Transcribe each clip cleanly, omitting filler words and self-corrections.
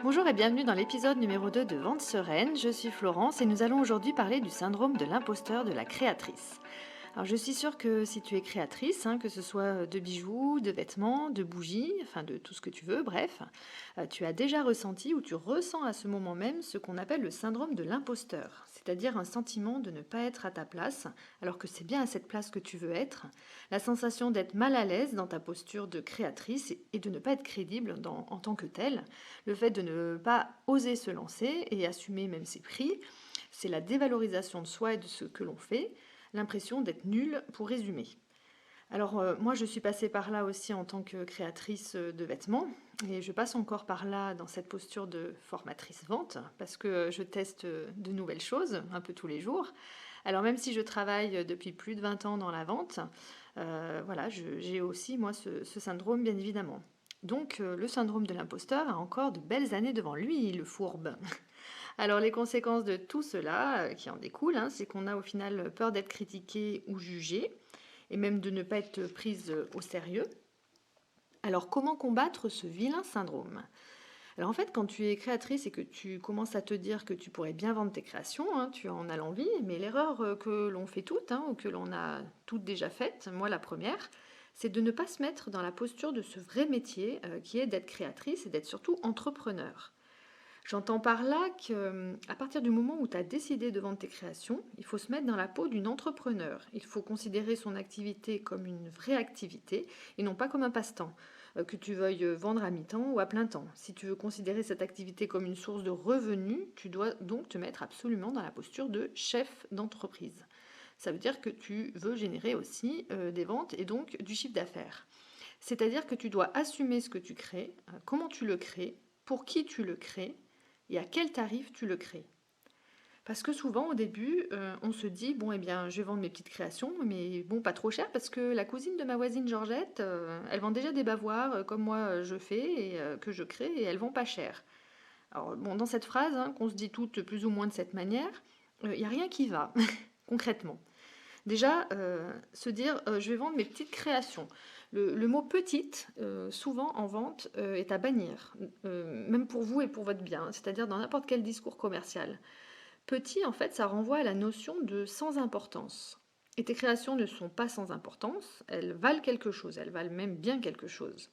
Bonjour et bienvenue dans l'épisode numéro 2 de Vente Sereine. Je suis Florence et nous allons aujourd'hui parler du syndrome de l'imposteur de la créatrice. Alors je suis sûre que si tu es créatrice, que ce soit de bijoux, de vêtements, de bougies, enfin de tout ce que tu veux, bref, tu as déjà ressenti ou tu ressens à ce moment même ce qu'on appelle le syndrome de l'imposteur, c'est-à-dire un sentiment de ne pas être à ta place alors que c'est bien à cette place que tu veux être, la sensation d'être mal à l'aise dans ta posture de créatrice et de ne pas être crédible en tant que telle, le fait de ne pas oser se lancer et assumer même ses prix, c'est la dévalorisation de soi et de ce que l'on fait, l'impression d'être nulle pour résumer. Alors moi je suis passée par là aussi en tant que créatrice de vêtements et je passe encore par là dans cette posture de formatrice vente parce que je teste de nouvelles choses un peu tous les jours. Alors même si je travaille depuis plus de 20 ans dans la vente, voilà, j'ai aussi moi ce syndrome bien évidemment. Donc le syndrome de l'imposteur a encore de belles années devant lui, le fourbe. Alors les conséquences de tout cela qui en découlent, c'est qu'on a au final peur d'être critiqué ou jugé, et même de ne pas être prise au sérieux. Alors comment combattre ce vilain syndrome? Alors en fait, quand tu es créatrice et que tu commences à te dire que tu pourrais bien vendre tes créations, tu en as l'envie, mais l'erreur que l'on fait toutes, ou que l'on a toutes déjà faite, moi la première, c'est de ne pas se mettre dans la posture de ce vrai métier qui est d'être créatrice et d'être surtout entrepreneur. J'entends par là qu'à partir du moment où tu as décidé de vendre tes créations, il faut se mettre dans la peau d'une entrepreneur. Il faut considérer son activité comme une vraie activité et non pas comme un passe-temps, que tu veuilles vendre à mi-temps ou à plein temps. Si tu veux considérer cette activité comme une source de revenus, tu dois donc te mettre absolument dans la posture de chef d'entreprise. Ça veut dire que tu veux générer aussi des ventes et donc du chiffre d'affaires. C'est-à-dire que tu dois assumer ce que tu crées, comment tu le crées, pour qui tu le crées, et à quel tarif tu le crées. Parce que souvent au début, on se dit, bon eh bien je vais vendre mes petites créations, mais bon pas trop cher parce que la cousine de ma voisine Georgette, elle vend déjà des bavoirs comme moi je fais et que je crée et elle vend pas cher. Alors bon, dans cette phrase, qu'on se dit toutes plus ou moins de cette manière, il n'y a rien qui va, concrètement. Déjà, se dire, je vais vendre mes petites créations. Le mot petite, souvent en vente, est à bannir, même pour vous et pour votre bien, c'est-à-dire dans n'importe quel discours commercial. Petit, en fait, ça renvoie à la notion de sans importance. Et tes créations ne sont pas sans importance, elles valent quelque chose, elles valent même bien quelque chose.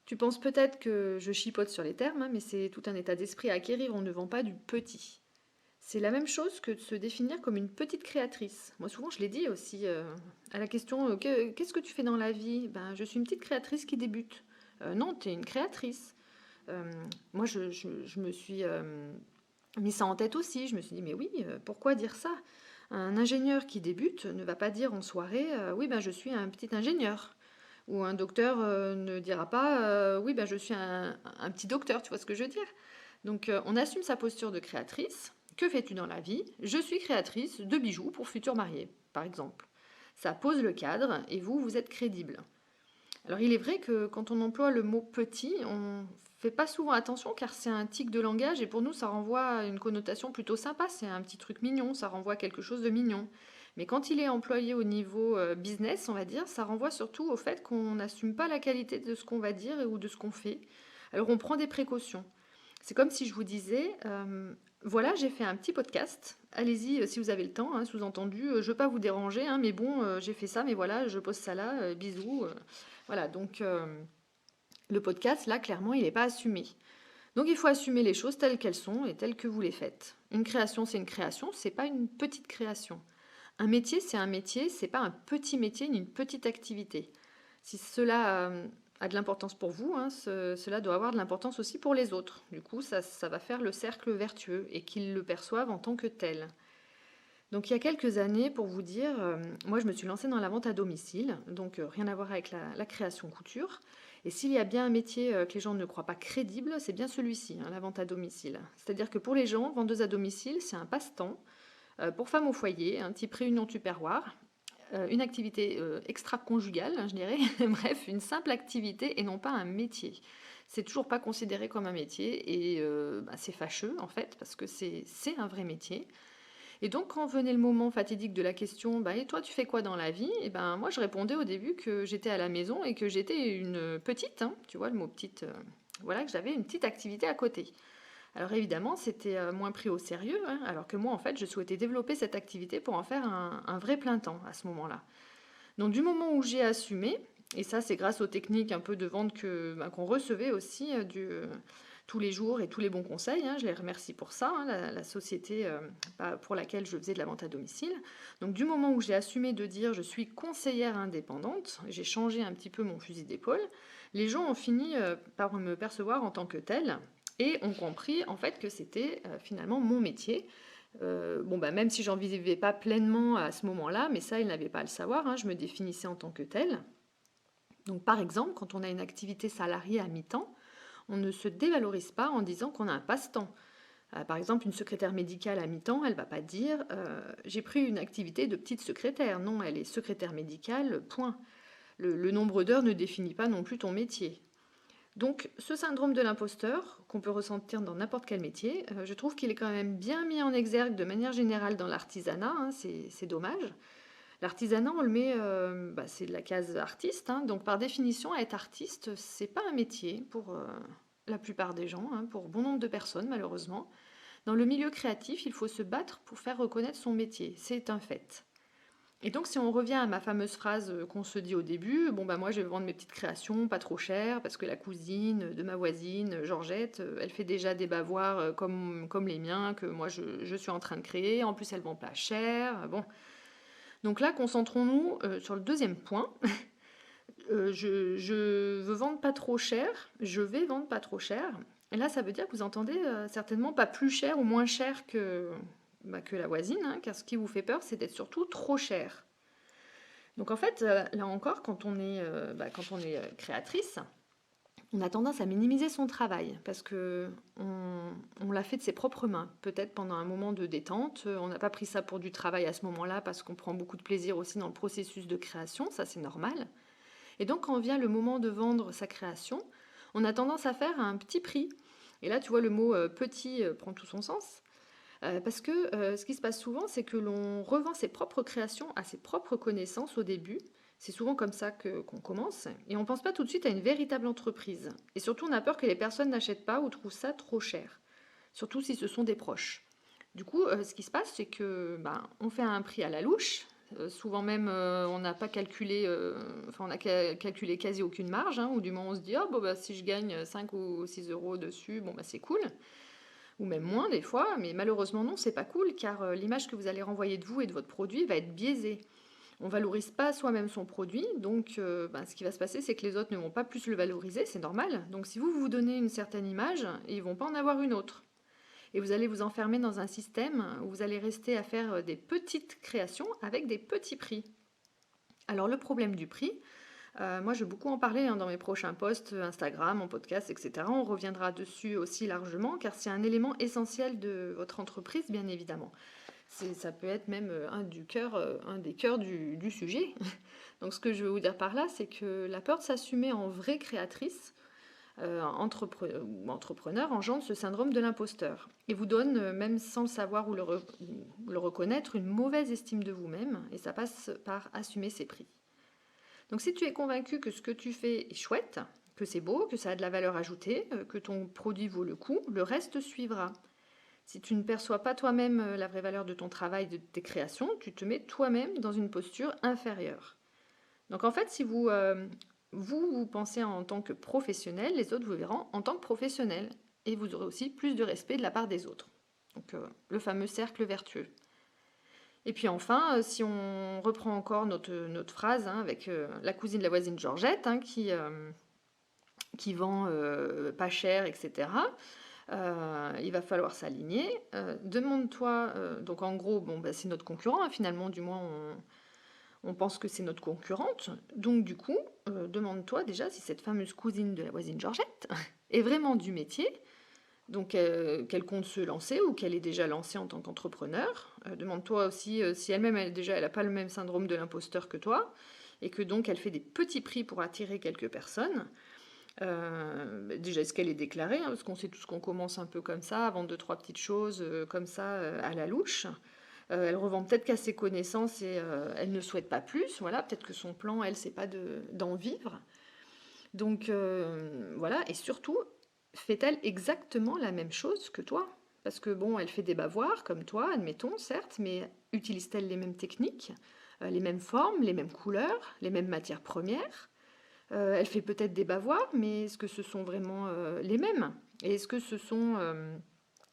Tu penses peut-être que je chipote sur les termes, mais c'est tout un état d'esprit à acquérir, on ne vend pas du petit. C'est la même chose que de se définir comme une petite créatrice. Moi, souvent, je l'ai dit aussi à la question qu'est-ce que tu fais dans la vie? Ben, je suis une petite créatrice qui débute. Non, tu es une créatrice. Euh, moi, je me suis mis ça en tête aussi. Je me suis dit mais oui, pourquoi dire ça? Un ingénieur qui débute ne va pas dire en soirée oui, ben, je suis un petit ingénieur. Ou un docteur ne dira pas oui, ben, je suis un petit docteur. Tu vois ce que je veux dire? Donc on assume sa posture de créatrice. Que fais-tu dans la vie? Je suis créatrice de bijoux pour futurs mariés, par exemple. Ça pose le cadre et vous êtes crédible. Alors il est vrai que quand on emploie le mot petit, on ne fait pas souvent attention car c'est un tic de langage et pour nous ça renvoie à une connotation plutôt sympa, c'est un petit truc mignon, ça renvoie à quelque chose de mignon. Mais quand il est employé au niveau business, on va dire, ça renvoie surtout au fait qu'on n'assume pas la qualité de ce qu'on va dire ou de ce qu'on fait. Alors on prend des précautions. C'est comme si je vous disais, voilà, j'ai fait un petit podcast. Allez-y si vous avez le temps, sous-entendu, je ne veux pas vous déranger, mais bon, j'ai fait ça, mais voilà, je pose ça là, bisous. Voilà, donc le podcast, là, clairement, il n'est pas assumé. Donc il faut assumer les choses telles qu'elles sont et telles que vous les faites. Une création, c'est une création, c'est pas une petite création. Un métier, c'est un métier, c'est pas un petit métier ni une petite activité. Si cela a de l'importance pour vous, cela doit avoir de l'importance aussi pour les autres. Du coup, ça va faire le cercle vertueux et qu'ils le perçoivent en tant que tel. Donc il y a quelques années, pour vous dire, moi je me suis lancée dans la vente à domicile, donc rien à voir avec la création couture. Et s'il y a bien un métier que les gens ne croient pas crédible, c'est bien celui-ci, la vente à domicile. C'est-à-dire que pour les gens, vendeuse à domicile, c'est un passe-temps. Pour femmes au foyer, un type réunion tupperware, une activité extra-conjugale, je dirais, bref, une simple activité et non pas un métier. C'est toujours pas considéré comme un métier et c'est fâcheux en fait parce que c'est un vrai métier. Et donc quand venait le moment fatidique de la question, et toi tu fais quoi dans la vie? Et moi je répondais au début que j'étais à la maison et que j'étais une petite, tu vois le mot petite voilà, que j'avais une petite activité à côté. Alors évidemment, c'était moins pris au sérieux, hein, alors que moi, en fait, je souhaitais développer cette activité pour en faire un vrai plein temps à ce moment-là. Donc du moment où j'ai assumé, et ça c'est grâce aux techniques un peu de vente qu'on recevait aussi tous les jours et tous les bons conseils, hein, je les remercie pour ça, hein, la société pour laquelle je faisais de la vente à domicile. Donc du moment où j'ai assumé de dire je suis conseillère indépendante, j'ai changé un petit peu mon fusil d'épaule, les gens ont fini par me percevoir en tant que telle et ont compris en fait que c'était finalement mon métier. Bon, bah, même si j'en vivais pas pleinement à ce moment-là, mais ça, ils n'avaient pas à le savoir, hein, je me définissais en tant que telle. Donc, par exemple, quand on a une activité salariée à mi-temps, on ne se dévalorise pas en disant qu'on a un passe-temps. Par exemple, une secrétaire médicale à mi-temps, elle va pas dire j'ai pris une activité de petite secrétaire. Non, elle est secrétaire médicale, point. Le nombre d'heures ne définit pas non plus ton métier. Donc ce syndrome de l'imposteur, qu'on peut ressentir dans n'importe quel métier, je trouve qu'il est quand même bien mis en exergue de manière générale dans l'artisanat, hein, c'est dommage. L'artisanat, on le met, c'est de la case artiste, hein, donc par définition, être artiste, c'est pas un métier pour la plupart des gens, hein, pour bon nombre de personnes malheureusement. Dans le milieu créatif, il faut se battre pour faire reconnaître son métier, c'est un fait. Et donc, si on revient à ma fameuse phrase qu'on se dit au début, bon, bah, moi, je vais vendre mes petites créations pas trop chères parce que la cousine de ma voisine, Georgette, elle fait déjà des bavoirs comme les miens que moi, je suis en train de créer. En plus, elle vend pas cher. Bon. Donc là, concentrons-nous sur le deuxième point. Je veux vendre pas trop cher. Je vais vendre pas trop cher. Et là, ça veut dire que vous entendez certainement pas plus cher ou moins cher que la voisine, hein, car ce qui vous fait peur, c'est d'être surtout trop cher. Donc en fait, là encore, quand on est créatrice, on a tendance à minimiser son travail parce que on l'a fait de ses propres mains. Peut-être pendant un moment de détente, on n'a pas pris ça pour du travail à ce moment-là parce qu'on prend beaucoup de plaisir aussi dans le processus de création, ça c'est normal. Et donc quand vient le moment de vendre sa création, on a tendance à faire un petit prix. Et là, tu vois, le mot petit prend tout son sens. Parce que ce qui se passe souvent, c'est que l'on revend ses propres créations à ses propres connaissances au début. C'est souvent comme ça qu'on commence. Et on ne pense pas tout de suite à une véritable entreprise. Et surtout, on a peur que les personnes n'achètent pas ou trouvent ça trop cher. Surtout si ce sont des proches. Du coup, ce qui se passe, c'est que on fait un prix à la louche. Souvent même, on n'a pas calculé, on n'a calculé quasi aucune marge, hein, ou du moins on se dit, oh, bon, bah, si je gagne 5 ou 6 euros dessus, bon, bah, c'est cool ou même moins des fois, mais malheureusement non, c'est pas cool car l'image que vous allez renvoyer de vous et de votre produit va être biaisée. On valorise pas soi-même son produit, donc ce qui va se passer, c'est que les autres ne vont pas plus le valoriser, c'est normal. Donc si vous vous donnez une certaine image, ils vont pas en avoir une autre. Et vous allez vous enfermer dans un système où vous allez rester à faire des petites créations avec des petits prix. Alors le problème du prix, moi, je vais beaucoup en parler hein, dans mes prochains posts Instagram, en podcast, etc. On reviendra dessus aussi largement, car c'est un élément essentiel de votre entreprise, bien évidemment. Ça peut être même un des cœurs du sujet. Donc, ce que je veux vous dire par là, c'est que la peur de s'assumer en vraie créatrice, ou entrepreneur, engendre ce syndrome de l'imposteur et vous donne, même sans le savoir ou le reconnaître, une mauvaise estime de vous-même, et ça passe par assumer ses prix. Donc si tu es convaincu que ce que tu fais est chouette, que c'est beau, que ça a de la valeur ajoutée, que ton produit vaut le coup, le reste suivra. Si tu ne perçois pas toi-même la vraie valeur de ton travail, de tes créations, tu te mets toi-même dans une posture inférieure. Donc en fait, si vous pensez en tant que professionnel, les autres vous verront en tant que professionnel. Et vous aurez aussi plus de respect de la part des autres. Donc le fameux cercle vertueux. Et puis enfin, si on reprend encore notre phrase hein, avec la cousine de la voisine Georgette hein, qui vend pas cher, etc. Il va falloir s'aligner. Demande-toi, donc en gros, c'est notre concurrent, hein, finalement, du moins on pense que c'est notre concurrente. Donc du coup, demande-toi déjà si cette fameuse cousine de la voisine Georgette est vraiment du métier. Donc, qu'elle compte se lancer ou qu'elle est déjà lancée en tant qu'entrepreneur. Demande-toi aussi si elle-même, elle n'a pas le même syndrome de l'imposteur que toi, et que donc elle fait des petits prix pour attirer quelques personnes. Déjà, est-ce qu'elle est déclarée hein, parce qu'on sait tous qu'on commence un peu comme ça, à vendre 2-3 petites choses comme ça à la louche. Elle revend peut-être qu'à ses connaissances et elle ne souhaite pas plus. Voilà, peut-être que son plan, elle, c'est pas d'en vivre. Donc, voilà, et surtout, Fait-elle exactement la même chose que toi? Parce que bon, elle fait des bavoirs comme toi, admettons, certes, mais utilise-t-elle les mêmes techniques, les mêmes formes, les mêmes couleurs, les mêmes matières premières? Elle fait peut-être des bavoirs, mais est-ce que ce sont vraiment, les mêmes? Et est-ce que ce sont,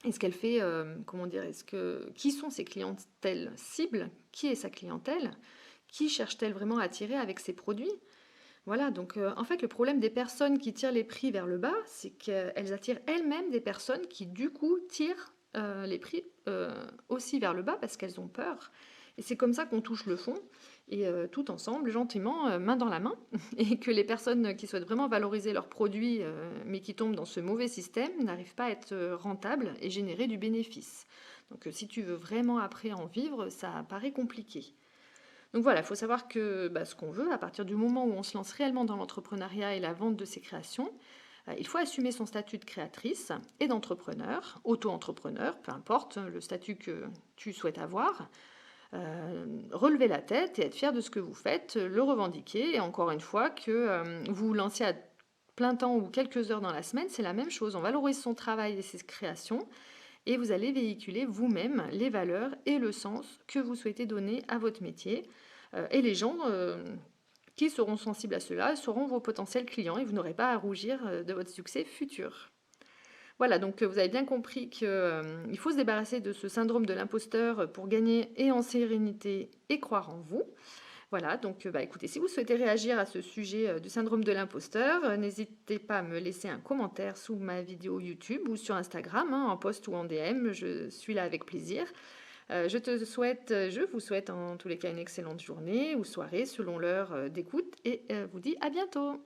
est-ce qu'elle fait, comment dire? Est-ce que qui sont ses clientèles cibles? Qui est sa clientèle? Qui cherche-t-elle vraiment à attirer avec ses produits? Voilà, donc en fait, le problème des personnes qui tirent les prix vers le bas, c'est qu'elles attirent elles-mêmes des personnes qui, du coup, tirent les prix aussi vers le bas parce qu'elles ont peur. Et c'est comme ça qu'on touche le fond, et tout ensemble, gentiment, main dans la main, et que les personnes qui souhaitent vraiment valoriser leurs produits, mais qui tombent dans ce mauvais système, n'arrivent pas à être rentables et générer du bénéfice. Donc si tu veux vraiment après en vivre, ça paraît compliqué. Donc voilà, il faut savoir que bah, ce qu'on veut, à partir du moment où on se lance réellement dans l'entrepreneuriat et la vente de ses créations, il faut assumer son statut de créatrice et d'entrepreneur, auto-entrepreneur, peu importe le statut que tu souhaites avoir. Relever la tête et être fier de ce que vous faites, le revendiquer, et encore une fois, que vous vous lanciez à plein temps ou quelques heures dans la semaine, c'est la même chose. On valorise son travail et ses créations, et vous allez véhiculer vous-même les valeurs et le sens que vous souhaitez donner à votre métier. Et les gens qui seront sensibles à cela seront vos potentiels clients, et vous n'aurez pas à rougir de votre succès futur. Voilà, donc vous avez bien compris qu'il faut se débarrasser de ce syndrome de l'imposteur pour gagner et en sérénité et croire en vous. Voilà, donc bah, écoutez, si vous souhaitez réagir à ce sujet du syndrome de l'imposteur, n'hésitez pas à me laisser un commentaire sous ma vidéo YouTube ou sur Instagram, hein, en post ou en DM, je suis là avec plaisir. Je vous souhaite en tous les cas une excellente journée ou soirée selon l'heure d'écoute, et vous dis à bientôt.